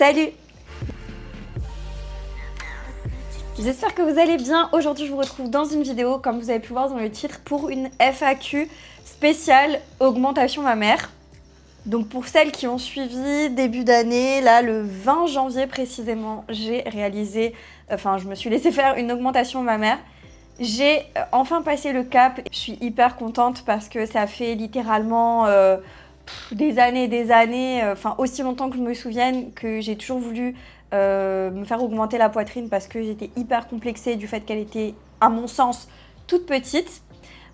Salut! J'espère que vous allez bien. Aujourd'hui, je vous retrouve dans une vidéo, comme vous avez pu voir dans le titre, pour une FAQ spéciale augmentation mammaire. Donc pour celles qui ont suivi début d'année, là le 20 janvier précisément, j'ai réalisé, je me suis laissé faire une augmentation mammaire. J'ai enfin passé le cap. Je suis hyper contente parce que ça fait littéralement des années, aussi longtemps que je me souvienne, que j'ai toujours voulu me faire augmenter la poitrine parce que j'étais hyper complexée du fait qu'elle était, à mon sens, toute petite.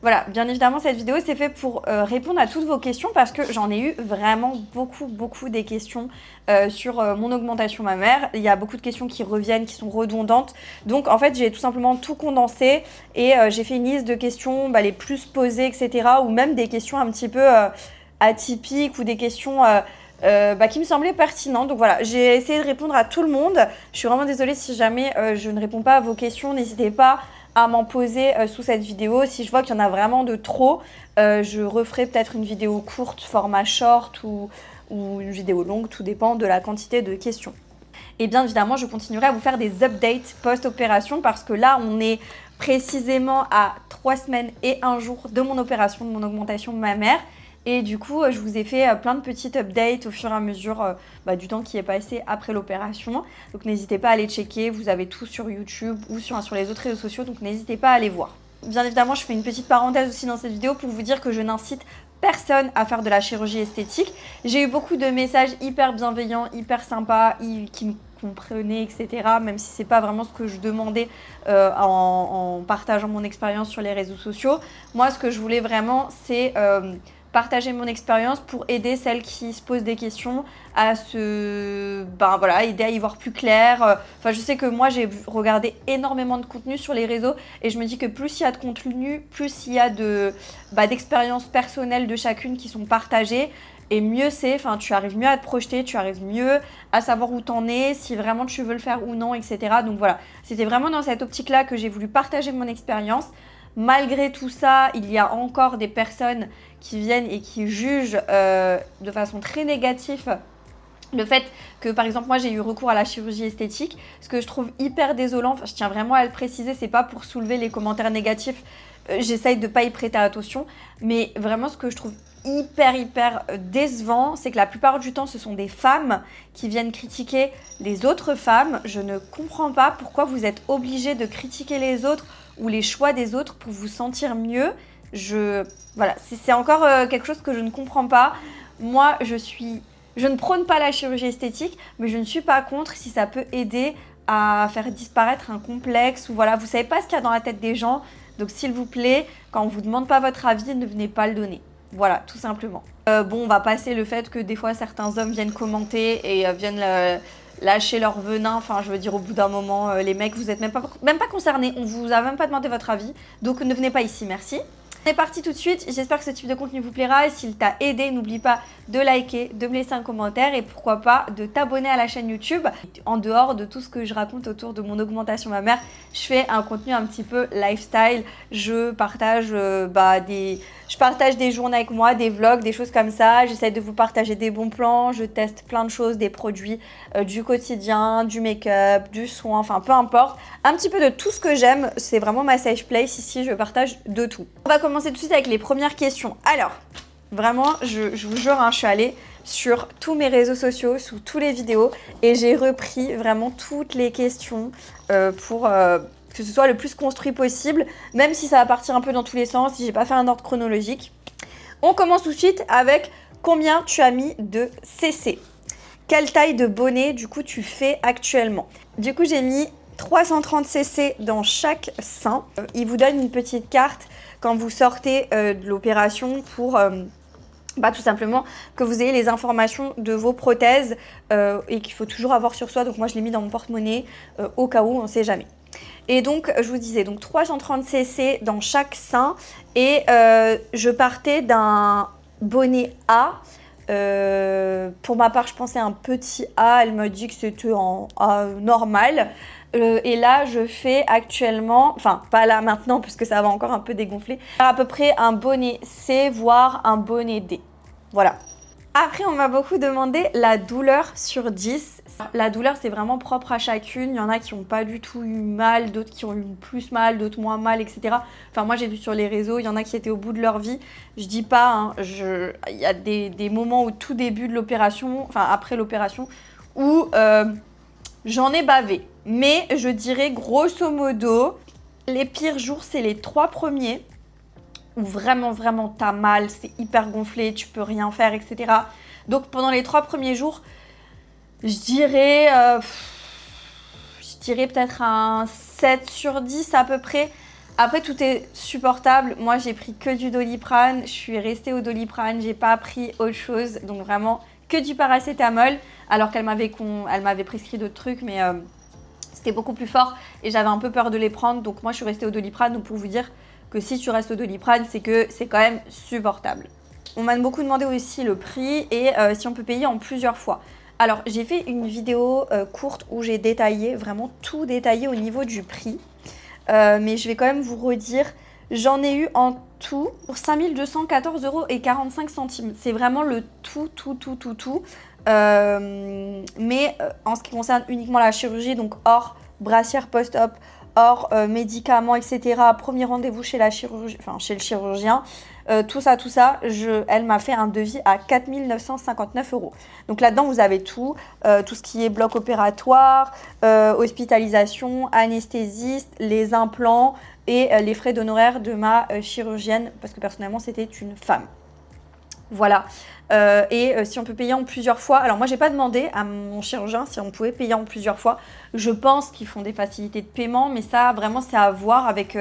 Voilà, bien évidemment, cette vidéo, c'est fait pour répondre à toutes vos questions parce que j'en ai eu vraiment beaucoup des questions sur mon augmentation mammaire. Il y a beaucoup de questions qui reviennent, qui sont redondantes. Donc, en fait, j'ai tout simplement tout condensé et j'ai fait une liste de questions les plus posées, etc. Ou même des questions un petit peu atypiques ou des questions qui me semblaient pertinentes. Donc voilà, j'ai essayé de répondre à tout le monde. Je suis vraiment désolée si jamais je ne réponds pas à vos questions. N'hésitez pas à m'en poser sous cette vidéo. Si je vois qu'il y en a vraiment de trop, je referai peut-être une vidéo courte, format short ou une vidéo longue, tout dépend de la quantité de questions. Et bien évidemment, je continuerai à vous faire des updates post-opération parce que là, on est précisément à 3 semaines et 1 jour de mon opération, de mon augmentation mammaire. Et du coup, je vous ai fait plein de petites updates au fur et à mesure du temps qui est passé après l'opération. Donc n'hésitez pas à aller checker, vous avez tout sur YouTube ou sur les autres réseaux sociaux, donc n'hésitez pas à aller voir. Bien évidemment, je fais une petite parenthèse aussi dans cette vidéo pour vous dire que je n'incite personne à faire de la chirurgie esthétique. J'ai eu beaucoup de messages hyper bienveillants, hyper sympas, qui me comprenaient, etc. Même si c'est pas vraiment ce que je demandais en partageant mon expérience sur les réseaux sociaux. Moi, ce que je voulais vraiment, c'est partager mon expérience pour aider celles qui se posent des questions à aider à y voir plus clair. Je sais que moi, j'ai regardé énormément de contenu sur les réseaux et je me dis que plus il y a de contenu, plus il y a d'expériences personnelles de chacune qui sont partagées. Et mieux c'est, tu arrives mieux à te projeter, tu arrives mieux à savoir où t'en es, si vraiment tu veux le faire ou non, etc. Donc voilà, c'était vraiment dans cette optique-là que j'ai voulu partager mon expérience. Malgré tout ça, il y a encore des personnes qui viennent et qui jugent de façon très négative le fait que, par exemple, moi j'ai eu recours à la chirurgie esthétique, ce que je trouve hyper désolant. Je tiens vraiment à le préciser, c'est pas pour soulever les commentaires négatifs, j'essaye de pas y prêter attention, mais vraiment ce que je trouve hyper décevant, c'est que la plupart du temps ce sont des femmes qui viennent critiquer les autres femmes. Je ne comprends pas pourquoi vous êtes obligés de critiquer les autres ou les choix des autres pour vous sentir mieux. Voilà, c'est encore quelque chose que je ne comprends pas. Moi, je ne prône pas la chirurgie esthétique, mais je ne suis pas contre si ça peut aider à faire disparaître un complexe ou voilà, vous savez pas ce qu'il y a dans la tête des gens. Donc s'il vous plaît, quand on vous demande pas votre avis, ne venez pas le donner. Voilà, tout simplement. On va passer le fait que des fois certains hommes viennent commenter et viennent lâcher leur venin. Je veux dire, au bout d'un moment, les mecs, vous n'êtes même pas concernés. On vous a même pas demandé votre avis. Donc ne venez pas ici, merci. On est parti tout de suite. J'espère que ce type de contenu vous plaira. Et s'il t'a aidé, n'oublie pas de liker, de me laisser un commentaire et pourquoi pas de t'abonner à la chaîne YouTube. En dehors de tout ce que je raconte autour de mon augmentation mammaire, je fais un contenu un petit peu lifestyle. Je partage des journées avec moi, des vlogs, des choses comme ça. J'essaie de vous partager des bons plans. Je teste plein de choses, des produits du quotidien, du make-up, du soin, peu importe. Un petit peu de tout ce que j'aime. C'est vraiment ma safe place ici. Je partage de tout. On va commencer tout de suite avec les premières questions. Alors, vraiment, je vous jure, je suis allée sur tous mes réseaux sociaux, sous toutes les vidéos et j'ai repris vraiment toutes les questions pour que ce soit le plus construit possible, même si ça va partir un peu dans tous les sens, si j'ai pas fait un ordre chronologique. On commence tout de suite avec combien tu as mis de CC. Quelle taille de bonnet du coup tu fais actuellement? Du coup j'ai mis 330 cc dans chaque sein. Il vous donne une petite carte quand vous sortez de l'opération pour tout simplement que vous ayez les informations de vos prothèses et qu'il faut toujours avoir sur soi. Donc moi je l'ai mis dans mon porte-monnaie au cas où, on ne sait jamais. Et donc je vous disais, donc 330 cc dans chaque sein et je partais d'un bonnet A. Pour ma part je pensais à un petit A, elle m'a dit que c'était en A normal. Et là je fais actuellement, pas là maintenant parce que ça va encore un peu dégonfler, à peu près un bonnet C voire un bonnet D. Voilà. Après on m'a beaucoup demandé la douleur sur 10. La douleur, c'est vraiment propre à chacune. Il y en a qui n'ont pas du tout eu mal, d'autres qui ont eu plus mal, d'autres moins mal, etc. Enfin, moi, j'ai vu sur les réseaux, il y en a qui étaient au bout de leur vie. Je dis pas, hein, il y a des moments au tout début de l'opération, enfin après l'opération, où j'en ai bavé. Mais je dirais grosso modo, les pires jours, c'est les 3 premiers, où vraiment, vraiment, t'as mal, c'est hyper gonflé, tu peux rien faire, etc. Donc, pendant les 3 premiers jours, je dirais peut-être un 7 sur 10 à peu près. Après, tout est supportable. Moi, j'ai pris que du Doliprane. Je suis restée au Doliprane. J'ai pas pris autre chose. Donc, vraiment, que du paracétamol. Alors qu'elle m'avait prescrit d'autres trucs, mais c'était beaucoup plus fort. Et j'avais un peu peur de les prendre. Donc, moi, je suis restée au Doliprane. Donc, pour vous dire que si tu restes au Doliprane, c'est que c'est quand même supportable. On m'a beaucoup demandé aussi le prix et si on peut payer en plusieurs fois. Alors, j'ai fait une vidéo courte où j'ai détaillé, vraiment tout détaillé au niveau du prix. Mais je vais quand même vous redire, j'en ai eu en tout pour 5 214,45 €. C'est vraiment le tout. Mais en ce qui concerne uniquement la chirurgie, donc hors brassière post-op, hors médicaments, etc., premier rendez-vous chez le chirurgien, tout ça, elle m'a fait un devis à 4 959 €. Donc là-dedans, vous avez tout ce qui est bloc opératoire, hospitalisation, anesthésiste, les implants et les frais d'honoraires de ma chirurgienne, parce que personnellement, c'était une femme. Voilà. Si on peut payer en plusieurs fois, alors moi j'ai pas demandé à mon chirurgien si on pouvait payer en plusieurs fois. Je pense qu'ils font des facilités de paiement, mais ça vraiment c'est à voir avec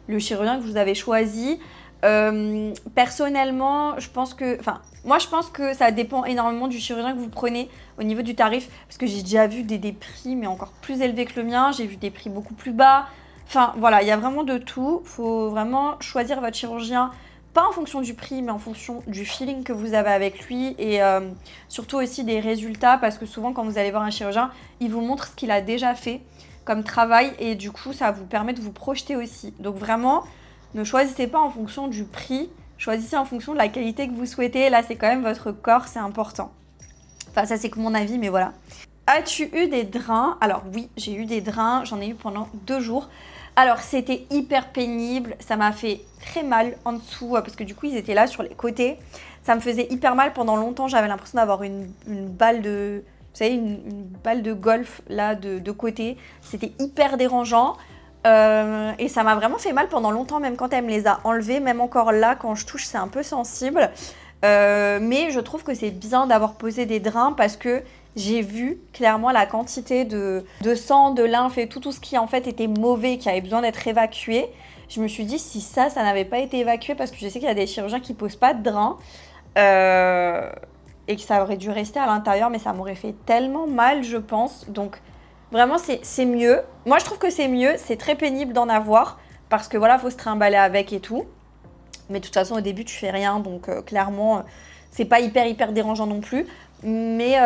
le chirurgien que vous avez choisi. Personnellement, je pense que ça dépend énormément du chirurgien que vous prenez au niveau du tarif, parce que j'ai déjà vu des prix mais encore plus élevés que le mien, j'ai vu des prix beaucoup plus bas. Enfin voilà, il y a vraiment de tout. Faut vraiment choisir votre chirurgien, pas en fonction du prix, mais en fonction du feeling que vous avez avec lui et surtout aussi des résultats, parce que souvent quand vous allez voir un chirurgien, il vous montre ce qu'il a déjà fait comme travail et du coup ça vous permet de vous projeter aussi. Donc vraiment, ne choisissez pas en fonction du prix, choisissez en fonction de la qualité que vous souhaitez. Là, c'est quand même votre corps, c'est important. Enfin, ça, c'est que mon avis, mais voilà. As-tu eu des drains? Alors oui, j'ai eu des drains, j'en ai eu pendant 2 jours. Alors, c'était hyper pénible, ça m'a fait très mal en dessous, parce que du coup, ils étaient là sur les côtés. Ça me faisait hyper mal pendant longtemps, j'avais l'impression d'avoir une balle de... Vous savez, une balle de golf, là, de côté. C'était hyper dérangeant. Et ça m'a vraiment fait mal pendant longtemps, même quand elle me les a enlevés. Même encore là, quand je touche, c'est un peu sensible. Mais je trouve que c'est bien d'avoir posé des drains parce que j'ai vu clairement la quantité de sang, de lymphe et tout ce qui en fait était mauvais, qui avait besoin d'être évacué. Je me suis dit si ça n'avait pas été évacué, parce que je sais qu'il y a des chirurgiens qui posent pas de drains et que ça aurait dû rester à l'intérieur, mais ça m'aurait fait tellement mal, je pense. Donc vraiment, c'est mieux. Moi, je trouve que c'est mieux. C'est très pénible d'en avoir parce que voilà, faut se trimballer avec et tout. Mais de toute façon, au début, tu fais rien. Donc, clairement, c'est pas hyper dérangeant non plus. Mais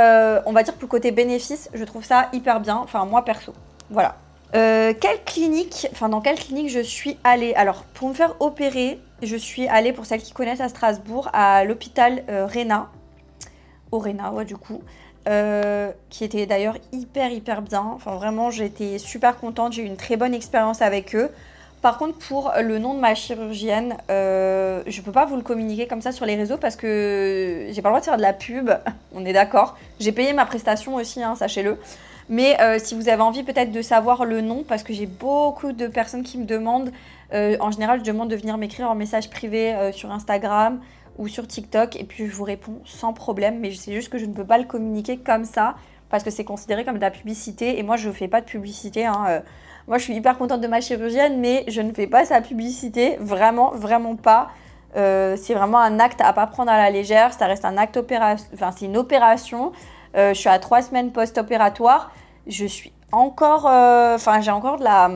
on va dire que le côté bénéfice, je trouve ça hyper bien. Enfin, moi, perso. Voilà. Dans quelle clinique je suis allée? Alors, pour me faire opérer, je suis allée, pour celles qui connaissent, à Strasbourg, à l'hôpital Réna. Au Réna, ouais, du coup. Qui était d'ailleurs hyper bien. Enfin vraiment, j'étais super contente, j'ai eu une très bonne expérience avec eux. Par contre, pour le nom de ma chirurgienne, je peux pas vous le communiquer comme ça sur les réseaux parce que j'ai pas le droit de faire de la pub, on est d'accord. J'ai payé ma prestation aussi, hein, sachez-le. Mais si vous avez envie peut-être de savoir le nom, parce que j'ai beaucoup de personnes qui me demandent, en général je demande de venir m'écrire en message privé sur Instagram ou sur TikTok et puis je vous réponds sans problème, mais c'est juste que je ne peux pas le communiquer comme ça parce que c'est considéré comme de la publicité et moi je ne fais pas de publicité, hein. Moi je suis hyper contente de ma chirurgienne, mais je ne fais pas sa publicité, vraiment pas. C'est vraiment un acte à pas prendre à la légère, ça reste un acte enfin c'est une opération. Je suis à 3 semaines post-opératoire, je suis encore, j'ai encore de la...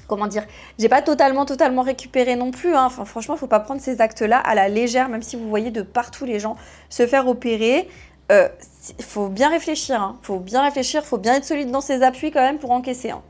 Comment dire, j'ai pas totalement récupéré non plus, hein. Enfin, franchement, il faut pas prendre ces actes-là à la légère, même si vous voyez de partout les gens se faire opérer. Faut bien réfléchir, hein. Faut bien être solide dans ses appuis quand même pour encaisser, hein.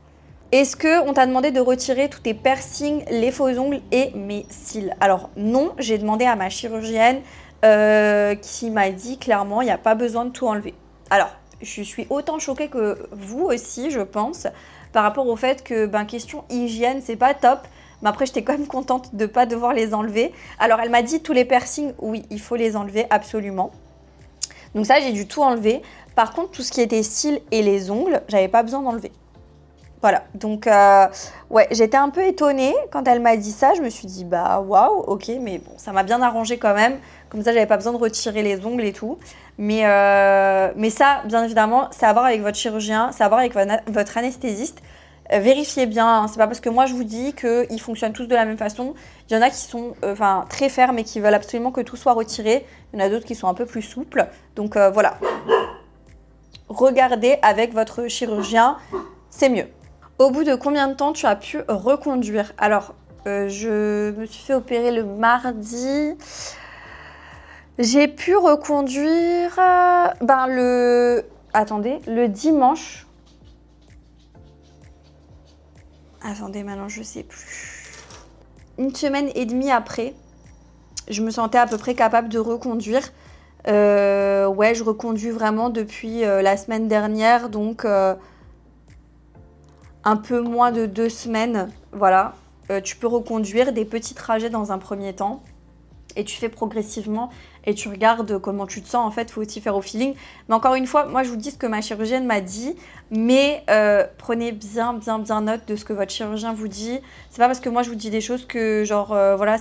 Est-ce qu'on t'a demandé de retirer tous tes piercings, les faux ongles et mes cils? Alors non, j'ai demandé à ma chirurgienne qui m'a dit clairement, il n'y a pas besoin de tout enlever. Alors, je suis autant choquée que vous aussi, je pense, par rapport au fait que, question hygiène, c'est pas top. Mais après, j'étais quand même contente de ne pas devoir les enlever. Alors, elle m'a dit tous les piercings, oui, il faut les enlever, absolument. Donc ça, j'ai dû tout enlever. Par contre, tout ce qui était cils et les ongles, j'avais pas besoin d'enlever. Voilà, donc ouais, j'étais un peu étonnée quand elle m'a dit ça. Je me suis dit, bah waouh, ok, mais bon, ça m'a bien arrangé quand même. Comme ça, j'avais pas besoin de retirer les ongles et tout. Mais ça, bien évidemment, c'est à voir avec votre chirurgien, c'est à voir avec votre anesthésiste. Vérifiez bien, hein. C'est pas parce que moi je vous dis qu'ils fonctionnent tous de la même façon. Il y en a qui sont très fermes et qui veulent absolument que tout soit retiré. Il y en a d'autres qui sont un peu plus souples. Donc voilà, regardez avec votre chirurgien, c'est mieux. Au bout de combien de temps tu as pu reconduire? Alors, je me suis fait opérer le mardi. J'ai pu reconduire le dimanche. Attendez, maintenant je sais plus. Une semaine et demie après, je me sentais à peu près capable de reconduire. Ouais, je reconduis vraiment depuis la semaine dernière, donc un peu moins de 2 semaines. Voilà, tu peux reconduire des petits trajets dans un premier temps. Et tu fais progressivement et tu regardes comment tu te sens. En fait, il faut aussi faire au feeling. Mais encore une fois, moi, je vous dis ce que ma chirurgienne m'a dit. Mais prenez bien note de ce que votre chirurgien vous dit. C'est pas parce que moi, je vous dis des choses que, voilà,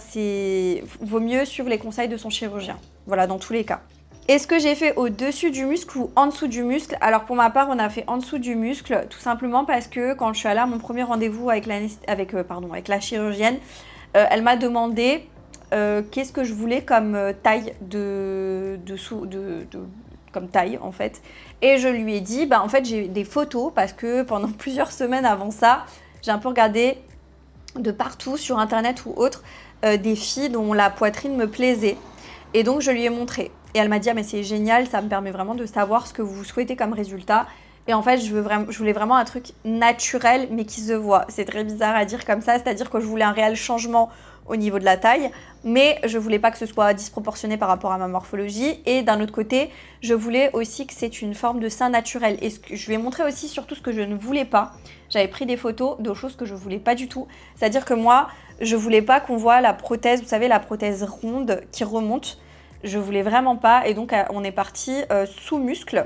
vaut mieux suivre les conseils de son chirurgien. Voilà, dans tous les cas. Est-ce que j'ai fait au-dessus du muscle ou en dessous du muscle? Alors, pour ma part, on a fait en dessous du muscle. Tout simplement parce que quand je suis allée à mon premier rendez-vous avec la chirurgienne, elle m'a demandé... qu'est-ce que je voulais comme taille comme taille en fait, et je lui ai dit en fait j'ai des photos parce que pendant plusieurs semaines avant ça j'ai un peu regardé de partout sur internet ou autre des filles dont la poitrine me plaisait, et donc je lui ai montré et elle m'a dit mais c'est génial, ça me permet vraiment de savoir ce que vous souhaitez comme résultat. Et en fait, je voulais vraiment un truc naturel, mais qui se voit. C'est très bizarre à dire comme ça, c'est-à-dire que je voulais un réel changement au niveau de la taille, mais je voulais pas que ce soit disproportionné par rapport à ma morphologie. Et d'un autre côté, je voulais aussi que c'est une forme de sein naturel. Et je lui ai montré aussi surtout ce que je ne voulais pas. J'avais pris des photos de choses que je voulais pas du tout. C'est-à-dire que moi, je voulais pas qu'on voit la prothèse, vous savez, la prothèse ronde qui remonte. Je voulais vraiment pas. Et donc, on est parti sous muscle,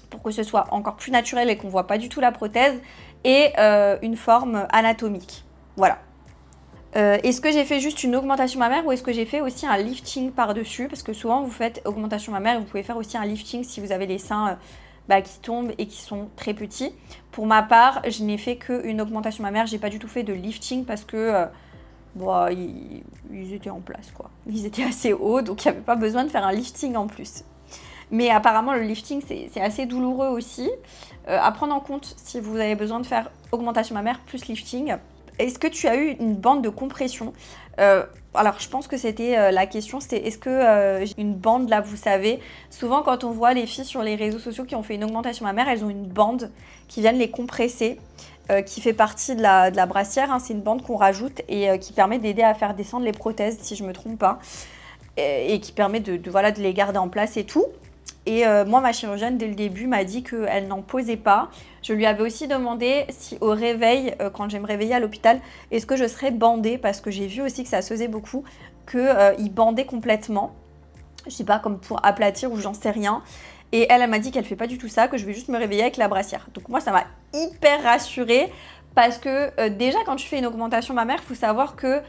pour que ce soit encore plus naturel et qu'on ne voit pas du tout la prothèse, et une forme anatomique. Voilà. Est-ce que j'ai fait juste une augmentation mammaire ou est-ce que j'ai fait aussi un lifting par-dessus? Parce que souvent, vous faites augmentation mammaire et vous pouvez faire aussi un lifting si vous avez les seins qui tombent et qui sont très petits. Pour ma part, je n'ai fait qu'une augmentation mammaire. J'ai pas du tout fait de lifting parce que ils étaient en place, quoi. Ils étaient assez hauts, donc il n'y avait pas besoin de faire un lifting en plus. Mais apparemment, le lifting, c'est assez douloureux aussi. À prendre en compte si vous avez besoin de faire augmentation mammaire plus lifting. Est-ce que tu as eu une bande de compression? Alors, je pense que c'était la question, c'était est-ce que j'ai une bande là, vous savez? Souvent, quand on voit les filles sur les réseaux sociaux qui ont fait une augmentation mammaire, elles ont une bande qui vient les compresser, qui fait partie de la brassière. Hein. C'est une bande qu'on rajoute et qui permet d'aider à faire descendre les prothèses, si je ne me trompe pas. Et qui permet de les garder en place et tout. Et moi, ma chirurgienne, dès le début, m'a dit qu'elle n'en posait pas. Je lui avais aussi demandé si au réveil, quand je vais me réveiller à l'hôpital, est-ce que je serais bandée? Parce que j'ai vu aussi que ça se faisait beaucoup, qu'ils bandaient complètement. Je sais pas, comme pour aplatir ou j'en sais rien. Et elle m'a dit qu'elle fait pas du tout ça, que je vais juste me réveiller avec la brassière. Donc moi, ça m'a hyper rassurée. Parce que déjà, quand tu fais une augmentation mammaire, il faut savoir que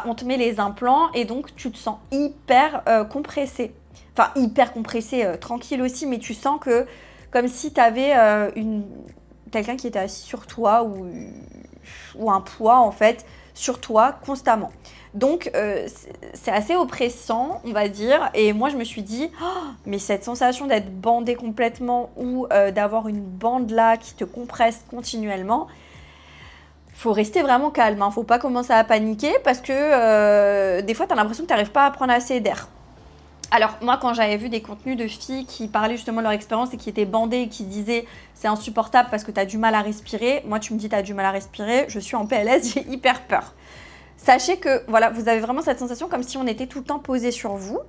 on te met les implants et donc tu te sens hyper compressée. Enfin, hyper compressée, tranquille aussi, mais tu sens que comme si tu avais quelqu'un qui était assis sur toi ou un poids en fait sur toi constamment. Donc c'est assez oppressant, on va dire, et moi je me suis dit mais cette sensation d'être bandée complètement ou d'avoir une bande là qui te compresse continuellement, faut rester vraiment calme, hein. Faut pas commencer à paniquer parce que des fois tu as l'impression que tu n'arrives pas à prendre assez d'air. Alors moi, quand j'avais vu des contenus de filles qui parlaient justement de leur expérience et qui étaient bandées et qui disaient c'est insupportable parce que tu as du mal à respirer, moi tu me dis tu as du mal à respirer, je suis en PLS, j'ai hyper peur. Sachez que voilà, vous avez vraiment cette sensation comme si on était tout le temps posé sur vous.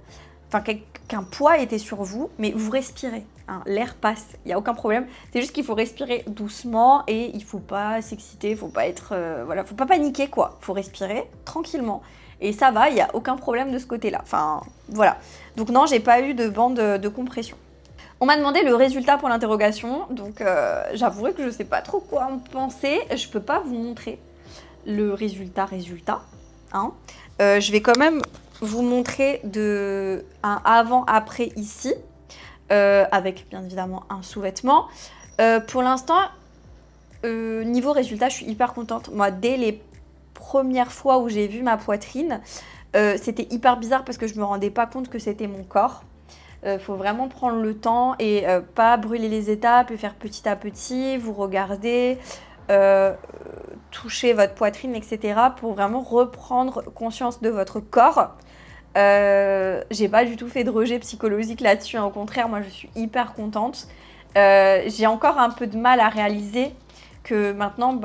qu'un poids était sur vous, mais vous respirez. Hein, l'air passe, il n'y a aucun problème. C'est juste qu'il faut respirer doucement et il ne faut pas s'exciter, il ne faut pas être... voilà, faut pas paniquer quoi. Il faut respirer tranquillement. Et ça va, il n'y a aucun problème de ce côté-là. Enfin, voilà. Donc non, j'ai pas eu de bande de compression. On m'a demandé le résultat pour l'interrogation, donc j'avouerai que je ne sais pas trop quoi en penser. Je ne peux pas vous montrer le résultat. Hein. Je vais quand même vous montrer un avant-après ici, avec bien évidemment un sous-vêtement. Pour l'instant, niveau résultat, je suis hyper contente. Moi, dès les premières fois où j'ai vu ma poitrine, c'était hyper bizarre parce que je me rendais pas compte que c'était mon corps. Faut vraiment prendre le temps et pas brûler les étapes et faire petit à petit, vous regarder, toucher votre poitrine, etc. pour vraiment reprendre conscience de votre corps. J'ai pas du tout fait de rejet psychologique là-dessus, hein. Au contraire, moi je suis hyper contente. J'ai encore un peu de mal à réaliser que maintenant,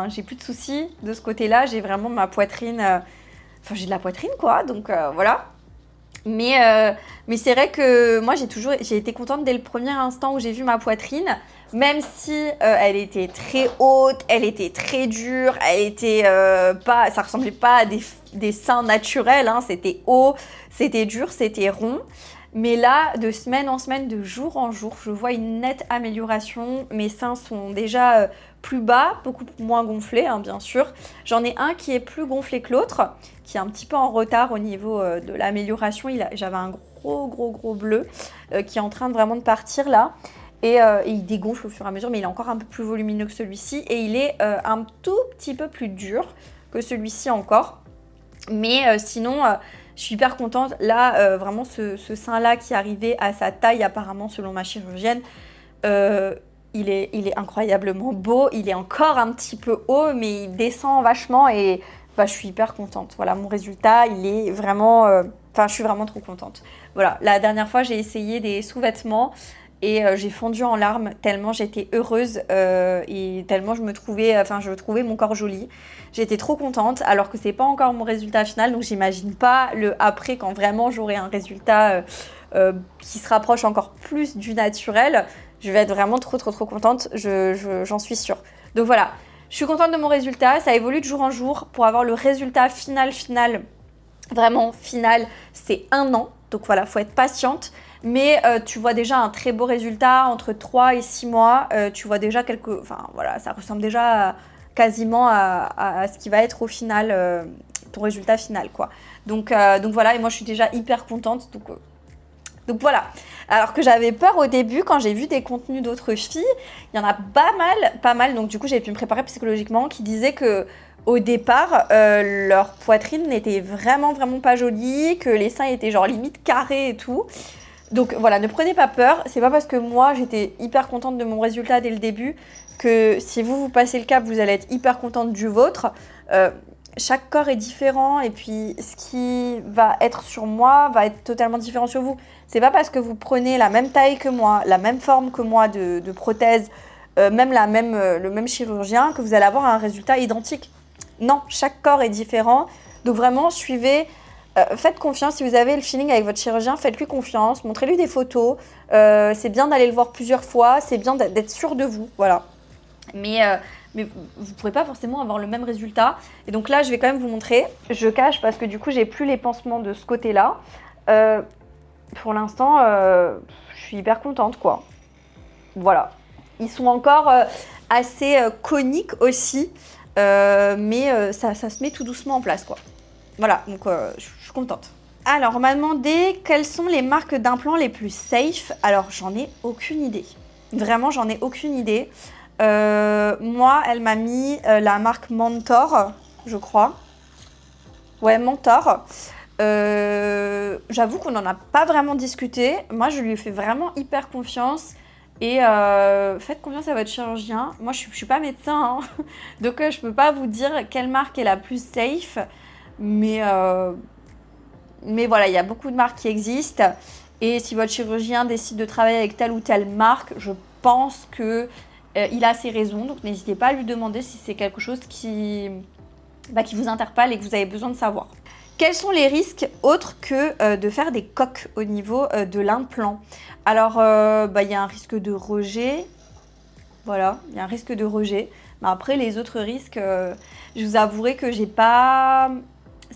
j'ai plus de soucis de ce côté-là. J'ai vraiment ma poitrine, enfin j'ai de la poitrine quoi, donc voilà. Mais c'est vrai que moi j'ai été contente dès le premier instant où j'ai vu ma poitrine, même si elle était très haute, elle était très dure, elle était ça ressemblait pas à des seins naturels, hein, c'était haut, c'était dur, c'était rond. Mais là, de semaine en semaine, de jour en jour, je vois une nette amélioration. Mes seins sont déjà plus bas, beaucoup moins gonflés, hein, bien sûr. J'en ai un qui est plus gonflé que l'autre, qui est un petit peu en retard au niveau de l'amélioration. J'avais un gros bleu qui est en train vraiment de partir là. Et il dégonfle au fur et à mesure, mais il est encore un peu plus volumineux que celui-ci. Et il est un tout petit peu plus dur que celui-ci encore. Mais sinon... je suis hyper contente. Là, vraiment, ce sein-là qui est arrivé à sa taille, apparemment, selon ma chirurgienne, il est incroyablement beau. Il est encore un petit peu haut, mais il descend vachement et je suis hyper contente. Voilà, mon résultat, il est vraiment... je suis vraiment trop contente. Voilà, la dernière fois, j'ai essayé des sous-vêtements et j'ai fondu en larmes tellement j'étais heureuse et tellement je trouvais mon corps joli. J'étais trop contente alors que c'est pas encore mon résultat final, donc j'imagine pas le après quand vraiment j'aurai un résultat qui se rapproche encore plus du naturel. Je vais être vraiment trop contente, j'en suis sûre. Donc voilà, je suis contente de mon résultat, ça évolue de jour en jour. Pour avoir le résultat final, vraiment final, c'est 1 an. Donc voilà, faut être patiente. Mais tu vois déjà un très beau résultat entre 3 et 6 mois. Tu vois déjà ça ressemble déjà quasiment à ce qui va être au final, ton résultat final, quoi. Donc voilà, et moi je suis déjà hyper contente. Donc voilà. Alors que j'avais peur au début quand j'ai vu des contenus d'autres filles, il y en a pas mal. Donc du coup j'ai pu me préparer psychologiquement, qui disaient que au départ, leur poitrine n'était vraiment pas jolie, que les seins étaient genre limite carrés et tout. Donc voilà, ne prenez pas peur. C'est pas parce que moi j'étais hyper contente de mon résultat dès le début que si vous passez le cap, vous allez être hyper contente du vôtre. Chaque corps est différent et puis ce qui va être sur moi va être totalement différent sur vous. C'est pas parce que vous prenez la même taille que moi, la même forme que moi de prothèse, le même chirurgien, que vous allez avoir un résultat identique. Non, chaque corps est différent. Donc vraiment, faites confiance. Si vous avez le feeling avec votre chirurgien, faites-lui confiance. Montrez-lui des photos. C'est bien d'aller le voir plusieurs fois. C'est bien d'être sûr de vous. Voilà. Mais vous ne pourrez pas forcément avoir le même résultat. Et donc là, je vais quand même vous montrer. Je cache parce que du coup, j'ai plus les pansements de ce côté-là. Pour l'instant, je suis hyper contente, quoi. Voilà. Ils sont encore assez coniques aussi. Mais ça se met tout doucement en place, quoi. Voilà, donc je suis contente. Alors, on m'a demandé quelles sont les marques d'implants les plus safe. Alors, j'en ai aucune idée. Vraiment, j'en ai aucune idée. Moi, elle m'a mis la marque Mentor, je crois. Ouais, Mentor. J'avoue qu'on n'en a pas vraiment discuté. Moi, je lui ai fait vraiment hyper confiance. Et faites confiance à votre chirurgien. Moi, je suis pas médecin, hein. Donc je peux pas vous dire quelle marque est la plus safe. Mais voilà, il y a beaucoup de marques qui existent. Et si votre chirurgien décide de travailler avec telle ou telle marque, je pense que il a ses raisons. Donc n'hésitez pas à lui demander si c'est quelque chose qui vous interpelle et que vous avez besoin de savoir. Quels sont les risques autres que de faire des coques au niveau de l'implant? Alors, il y a un risque de rejet. Voilà, il y a un risque de rejet. Mais après, les autres risques, je vous avouerai que j'ai pas...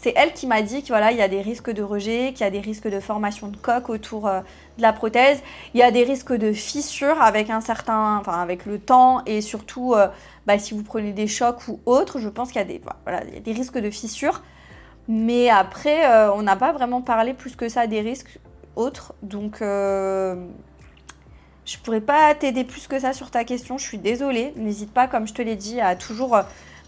C'est elle qui m'a dit qu'il voilà, y a des risques de rejet, qu'il y a des risques de formation de coque autour de la prothèse. Il y a des risques de fissures avec avec le temps et surtout si vous prenez des chocs ou autres, je pense qu'il y a il y a des risques de fissures. Mais après, on n'a pas vraiment parlé plus que ça des risques autres. Donc, je pourrais pas t'aider plus que ça sur ta question. Je suis désolée. N'hésite pas, comme je te l'ai dit, à toujours...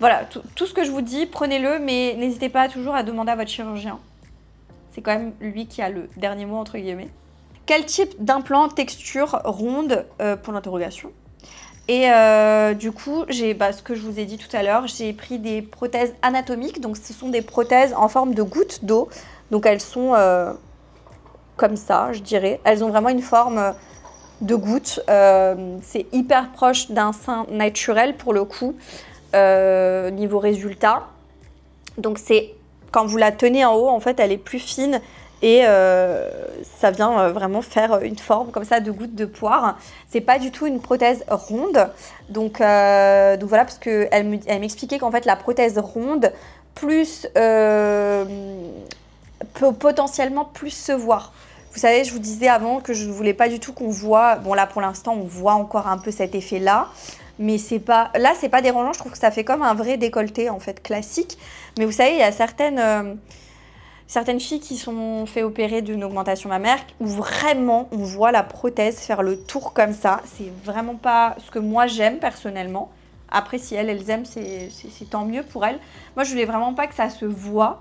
voilà, tout ce que je vous dis, prenez-le, mais n'hésitez pas toujours à demander à votre chirurgien. C'est quand même lui qui a le dernier mot, entre guillemets. Quel type d'implant, texture, ronde, pour l'interrogation. Et du coup, j'ai ce que je vous ai dit tout à l'heure, j'ai pris des prothèses anatomiques. Donc, ce sont des prothèses en forme de gouttes d'eau. Donc, elles sont comme ça, je dirais. Elles ont vraiment une forme de goutte. C'est hyper proche d'un sein naturel pour le coup. Niveau résultat, donc c'est quand vous la tenez en haut, en fait elle est plus fine et ça vient vraiment faire une forme comme ça de goutte de poire. C'est pas du tout une prothèse ronde, donc voilà, parce que elle m'expliquait qu'en fait la prothèse ronde plus peut potentiellement plus se voir. Vous savez, je vous disais avant que je ne voulais pas du tout qu'on voit, bon là pour l'instant on voit encore un peu cet effet là. Mais c'est pas dérangeant, je trouve que ça fait comme un vrai décolleté en fait classique. Mais vous savez, il y a certaines filles qui sont fait opérer d'une augmentation mammaire où vraiment on voit la prothèse faire le tour comme ça. C'est vraiment pas ce que moi j'aime personnellement. Après, si elles aiment, c'est tant mieux pour elles. Moi, je voulais vraiment pas que ça se voit.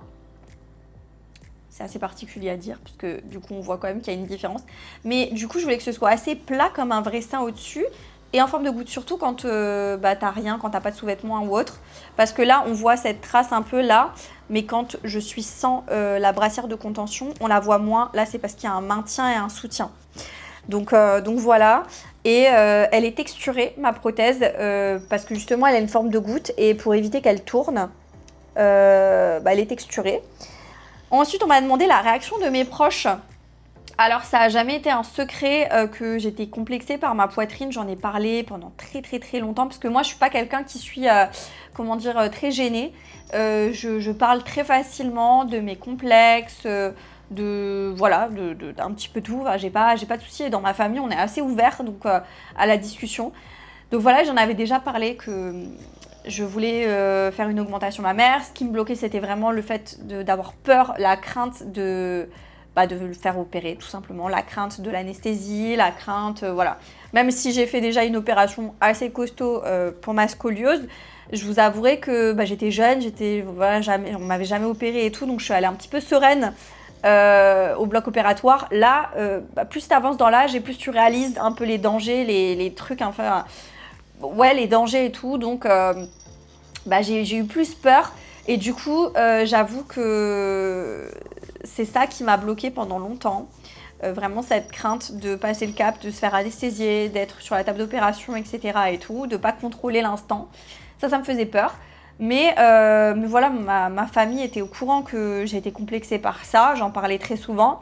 C'est assez particulier à dire, parce que du coup, on voit quand même qu'il y a une différence. Mais du coup, je voulais que ce soit assez plat comme un vrai sein au-dessus. Et en forme de goutte, surtout quand t'as rien, quand t'as pas de sous-vêtements ou autre. Parce que là, on voit cette trace un peu là. Mais quand je suis sans la brassière de contention, on la voit moins. Là, c'est parce qu'il y a un maintien et un soutien. Donc voilà. Et elle est texturée, ma prothèse, parce que justement, elle a une forme de goutte. Et pour éviter qu'elle tourne, elle est texturée. Ensuite, on m'a demandé la réaction de mes proches. Alors, ça n'a jamais été un secret que j'étais complexée par ma poitrine. J'en ai parlé pendant très très très longtemps parce que moi, je ne suis pas quelqu'un qui suis, très gênée. Je parle très facilement de mes complexes, d'un petit peu tout. Enfin, j'ai pas de soucis. Et dans ma famille, on est assez ouvert donc à la discussion. Donc voilà, j'en avais déjà parlé que je voulais faire une augmentation mammaire. Ce qui me bloquait, c'était vraiment le fait d'avoir peur, la crainte de le faire opérer tout simplement, la crainte de l'anesthésie, la crainte, voilà. Même si j'ai fait déjà une opération assez costaud pour ma scoliose, je vous avouerai que j'étais jeune, on m'avait jamais opéré et tout, donc je suis allée un petit peu sereine au bloc opératoire. Là, plus tu avances dans l'âge et plus tu réalises un peu les dangers, les trucs, enfin, les dangers et tout, donc j'ai eu plus peur. Et du coup, j'avoue que c'est ça qui m'a bloquée pendant longtemps. Vraiment cette crainte de passer le cap, de se faire anesthésier, d'être sur la table d'opération, etc. et tout, de ne pas contrôler l'instant. Ça me faisait peur. Mais voilà, ma famille était au courant que j'étais complexée par ça. J'en parlais très souvent.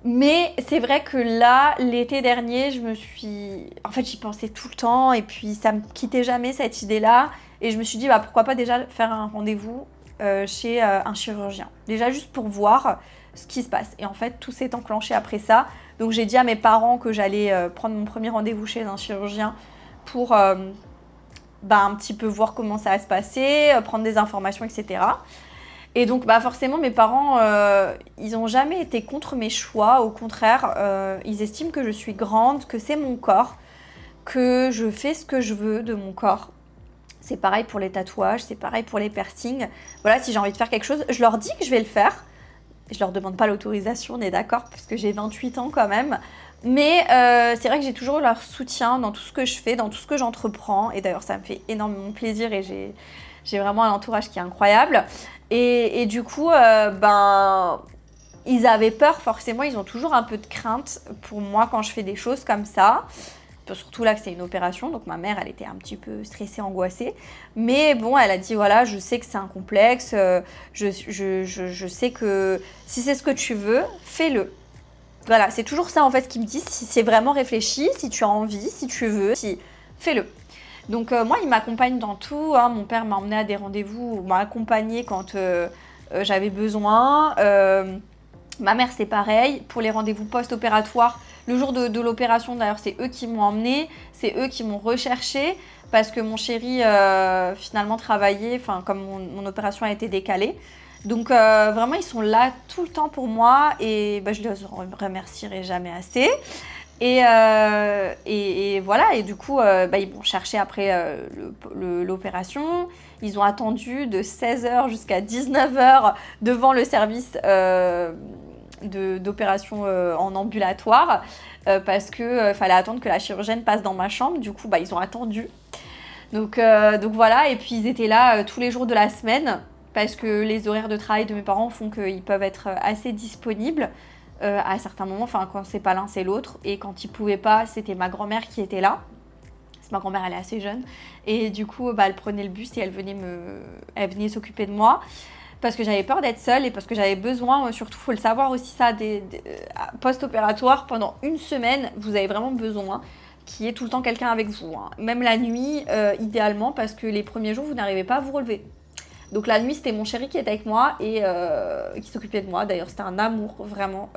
Mais c'est vrai que là, l'été dernier, j'y pensais tout le temps. Et puis, ça me quittait jamais cette idée-là. Et je me suis dit, pourquoi pas déjà faire un rendez-vous chez un chirurgien. Déjà juste pour voir ce qui se passe. Et en fait, tout s'est enclenché après ça. Donc j'ai dit à mes parents que j'allais prendre mon premier rendez-vous chez un chirurgien pour un petit peu voir comment ça va se passer, prendre des informations, etc. Et donc forcément, mes parents, ils n'ont jamais été contre mes choix. Au contraire, ils estiment que je suis grande, que c'est mon corps, que je fais ce que je veux de mon corps. C'est pareil pour les tatouages, c'est pareil pour les piercings. Voilà, si j'ai envie de faire quelque chose, je leur dis que je vais le faire. Je leur demande pas l'autorisation, on est d'accord, parce que j'ai 28 ans quand même. Mais c'est vrai que j'ai toujours leur soutien dans tout ce que je fais, dans tout ce que j'entreprends. Et d'ailleurs, ça me fait énormément plaisir et j'ai vraiment un entourage qui est incroyable. Et du coup, ils avaient peur, forcément, ils ont toujours un peu de crainte pour moi quand je fais des choses comme ça. Surtout là que c'est une opération, donc ma mère, elle était un petit peu stressée, angoissée. Mais bon, elle a dit, voilà, je sais que c'est un complexe, je sais que si c'est ce que tu veux, fais-le. Voilà, c'est toujours ça en fait qui me dit, si c'est vraiment réfléchi, si tu as envie, si tu veux, si fais-le. Donc moi, il m'accompagne dans tout, hein. Mon père m'a emmené à des rendez-vous, m'a accompagné quand j'avais besoin. Ma mère, c'est pareil. Pour les rendez-vous post-opératoires, le jour de l'opération, d'ailleurs, c'est eux qui m'ont emmenée, c'est eux qui m'ont recherché parce que mon chéri, finalement, travaillait, enfin, comme mon opération a été décalée. Donc, vraiment, ils sont là tout le temps pour moi et bah, je les remercierai jamais assez. Et voilà, et du coup, bah, ils m'ont cherché après l'opération. Ils ont attendu de 16h jusqu'à 19h devant le service d'opération en ambulatoire parce qu'il fallait attendre que la chirurgienne passe dans ma chambre. Du coup, bah, ils ont attendu. Donc voilà, et puis ils étaient là tous les jours de la semaine parce que les horaires de travail de mes parents font qu'ils peuvent être assez disponibles. À certains moments, enfin quand c'est pas l'un c'est l'autre, et quand ils pouvaient pas, c'était ma grand-mère qui était là. Ma grand-mère, elle est assez jeune, et du coup bah, elle prenait le bus et elle venait s'occuper de moi parce que j'avais peur d'être seule et parce que j'avais besoin, surtout faut le savoir aussi ça, post-opératoire, pendant une semaine vous avez vraiment besoin qu'il y ait tout le temps quelqu'un avec vous, hein. Même la nuit idéalement, parce que les premiers jours vous n'arrivez pas à vous relever. Donc la nuit, c'était mon chéri qui était avec moi et qui s'occupait de moi. D'ailleurs, c'était un amour, vraiment.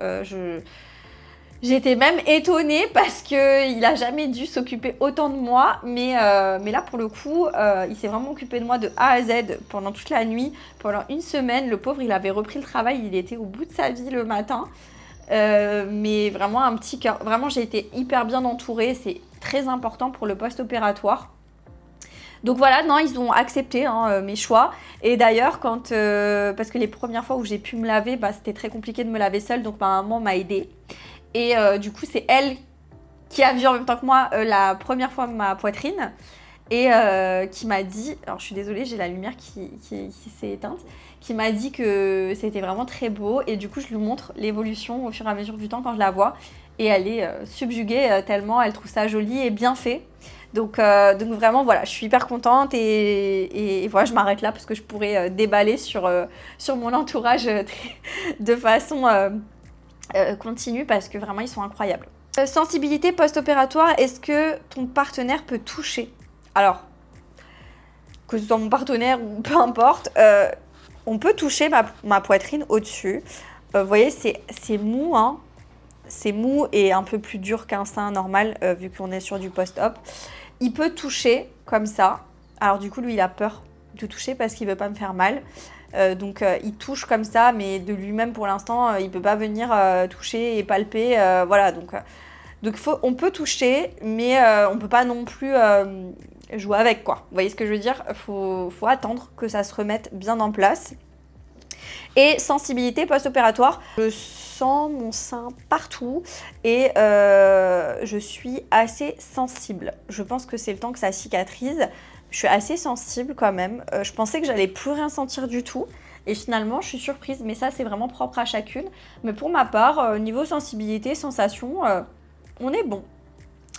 J'étais même étonnée parce qu'il n'a jamais dû s'occuper autant de moi. Mais là, pour le coup, il s'est vraiment occupé de moi de A à Z pendant toute la nuit. Pendant une semaine, le pauvre, il avait repris le travail. Il était au bout de sa vie le matin. Mais vraiment, un petit cœur. Vraiment, j'ai été hyper bien entourée. C'est très important pour le post-opératoire. Donc voilà, non, ils ont accepté hein, mes choix. Et d'ailleurs, parce que les premières fois où j'ai pu me laver, bah, c'était très compliqué de me laver seule, donc ma maman m'a aidée. Et du coup, c'est elle qui a vu en même temps que moi la première fois ma poitrine et qui m'a dit, alors je suis désolée, j'ai la lumière qui s'est éteinte, qui m'a dit que c'était vraiment très beau. Et du coup, je lui montre l'évolution au fur et à mesure du temps quand je la vois. Et elle est subjuguée tellement elle trouve ça joli et bien fait. Donc vraiment, voilà, je suis hyper contente et voilà, je m'arrête là parce que je pourrais déballer sur mon entourage de façon continue parce que vraiment, ils sont incroyables. Sensibilité post-opératoire, est-ce que ton partenaire peut toucher? Alors, que ce soit mon partenaire ou peu importe, on peut toucher ma poitrine au-dessus. Vous voyez, c'est mou, hein. C'est mou et un peu plus dur qu'un sein normal vu qu'on est sur du post-op. Il peut toucher comme ça. Alors du coup, lui, il a peur de toucher parce qu'il ne veut pas me faire mal. Donc il touche comme ça, mais de lui-même pour l'instant, il ne peut pas venir toucher et palper. Voilà, donc on peut toucher, mais on ne peut pas non plus jouer avec, quoi. Vous voyez ce que je veux dire? Faut attendre que ça se remette bien en place. Et sensibilité post-opératoire, je sens mon sein partout et je suis assez sensible. Je pense que c'est le temps que ça cicatrise. Je suis assez sensible quand même. Je pensais que j'allais plus rien sentir du tout et finalement je suis surprise. Mais ça, c'est vraiment propre à chacune. Mais pour ma part, niveau sensibilité, sensation, on est bon.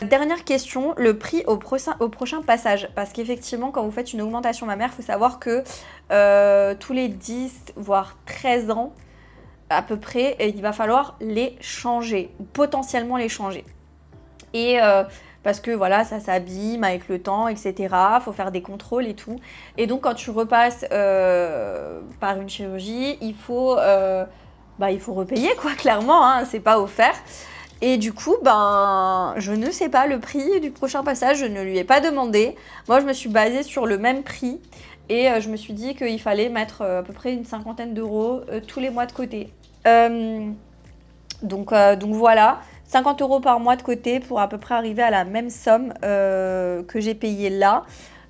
Dernière question, le prix au prochain passage. Parce qu'effectivement, quand vous faites une augmentation mammaire, il faut savoir que tous les 10 voire 13 ans à peu près, il va falloir les changer, potentiellement les changer. Et parce que voilà, ça s'abîme avec le temps, etc. Il faut faire des contrôles et tout. Et donc quand tu repasses par une chirurgie, il faut repayer, quoi, clairement, hein, c'est pas offert. Et du coup, je ne sais pas le prix du prochain passage, je ne lui ai pas demandé. Moi, je me suis basée sur le même prix et je me suis dit qu'il fallait mettre à peu près une 50aine d'euros tous les mois de côté. Donc voilà, 50 € par mois de côté pour à peu près arriver à la même somme que j'ai payée là.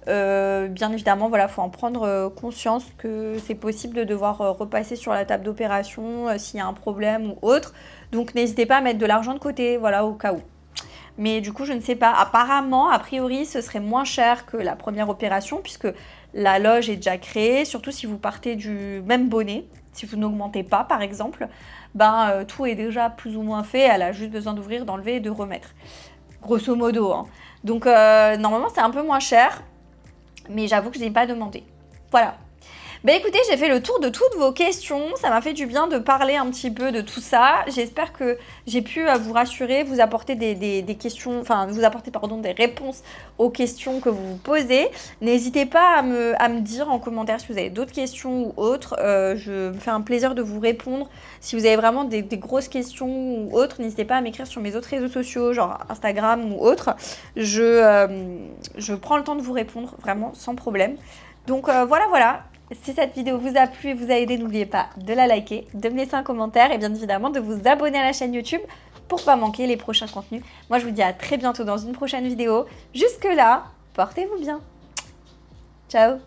Bien évidemment, voilà, faut en prendre conscience que c'est possible de devoir repasser sur la table d'opération s'il y a un problème ou autre. Donc n'hésitez pas à mettre de l'argent de côté, voilà, au cas où. Mais du coup, je ne sais pas. Apparemment, a priori, ce serait moins cher que la première opération puisque la loge est déjà créée, surtout si vous partez du même bonnet. Si vous n'augmentez pas, par exemple, tout est déjà plus ou moins fait. Elle a juste besoin d'ouvrir, d'enlever et de remettre. grosso modo. Hein. Donc normalement c'est un peu moins cher, mais j'avoue que je n'ai pas demandé. Voilà. Bah écoutez, j'ai fait le tour de toutes vos questions, ça m'a fait du bien de parler un petit peu de tout ça. J'espère que j'ai pu vous rassurer, vous apporter des questions, enfin vous apporter pardon, des réponses aux questions que vous vous posez. N'hésitez pas à me dire en commentaire si vous avez d'autres questions ou autres. Je me fais un plaisir de vous répondre. Si vous avez vraiment des grosses questions ou autres, n'hésitez pas à m'écrire sur mes autres réseaux sociaux, genre Instagram ou autres. Je prends le temps de vous répondre vraiment sans problème. Donc voilà. Si cette vidéo vous a plu et vous a aidé, n'oubliez pas de la liker, de me laisser un commentaire et bien évidemment de vous abonner à la chaîne YouTube pour ne pas manquer les prochains contenus. Moi, je vous dis à très bientôt dans une prochaine vidéo. Jusque là, portez-vous bien. Ciao.